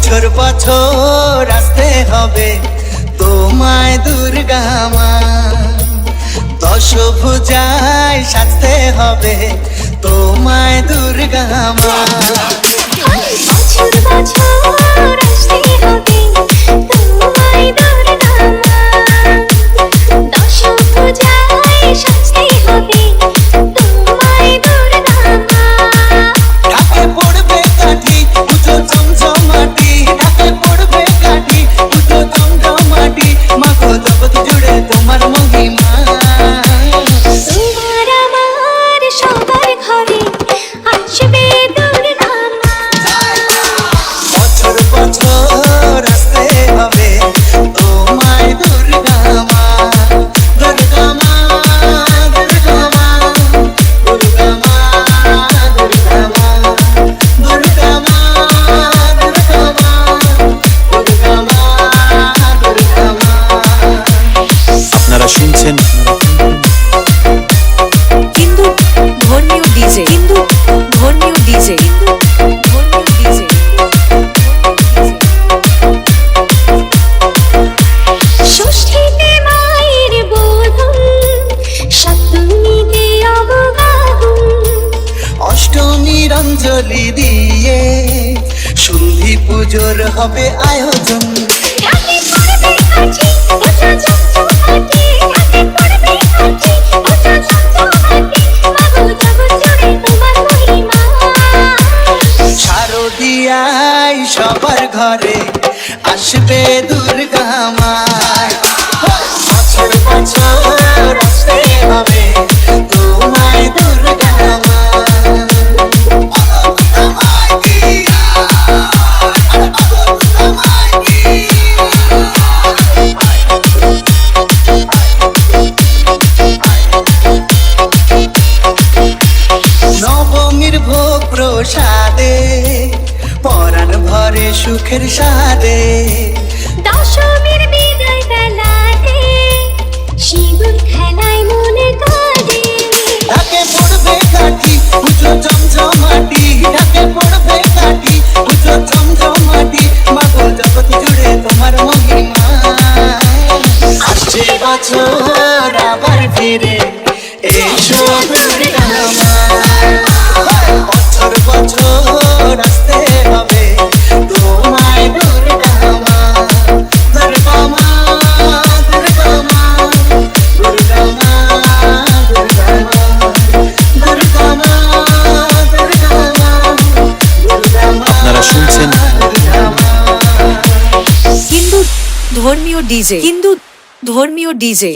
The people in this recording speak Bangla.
বছর বছর আসতে হবে তোমায় দুর্গা মা, দশভুজায় সাজতে হবে তোমায় দুর্গা মা। বছর বছর আসতে হবে তোমায় দুর্গা মা, দশভুজায় সাজতে হবে তোমায় দুর্গা মা। ঢাকে পড়বে কাঠি পুজো জমজমাটি, ঢাকে পড়বে কাঠি পুজো জমজমাটি, মাগো জগৎ জুড়ে তোমার মহিমা। তোমার আমার সবার ঘরে আসবে দুর্গা মা। বছর বছর আসতে হবে তোমায় দুর্গা মা, দুর্গা মা, দুর্গা মা, দুর্গা মা, দুর্গা মা, দুর্গা মা, দুর্গা মা, দুর্গা মা, দুর্গা মা। আপনারা শুনছেন কিন্তু ধর্মীয় ডিজে, কিন্তু ধর্মীয় ডিজে, কিন্তু ধর্মীয় ডিজে। ষষ্ঠীতে মায়ের বোধন, সপ্তমীতে অবগাহন, অষ্টমীর অঞ্জলি দিয়ে সন্ধি পুজোর হবে আয়োজন। ঢাকে পড়বে কাঠি পুজো জমজমাটি, ঢাকে পড়বে কাঠি পুজো জমজমাটি, মাগো জগৎ জুড়ে তোমার মহিমা। শারদিয়ায় সবার ঘরে আসবে দুর্গা মা, বছর বছর আসতে হবে তোমায় দুর্গা মা। নবমীর ভোগ প্রসাদে পরাণ ভরে সুখের সাদে, দশমীর বিদায় বেলাতে শিবুর খেলায় মনে কাঁদে। ঢাকে পড়বে কাঠি পুজো জমজমাটি, ঢাকে পড়বে কাঠি পুজো জমজমাটি, মাগো জগৎ জুড়ে তোমার মহিমা। আসছে বছর আবার ফিরে এসো দুর্গা মা, বছর বছর আসতে হবে তোমায় দুর্গা মা, দুর্গা মা, দুর্গা মা, দুর্গা মা, দুর্গা মা, দুর্গা মা, দুর্গা মা, দুর্গা মা। আপনারা শুনছেন কিন্তু ধর্মীয় ডিজে, কিন্তু ধর্মীয় ডিজে।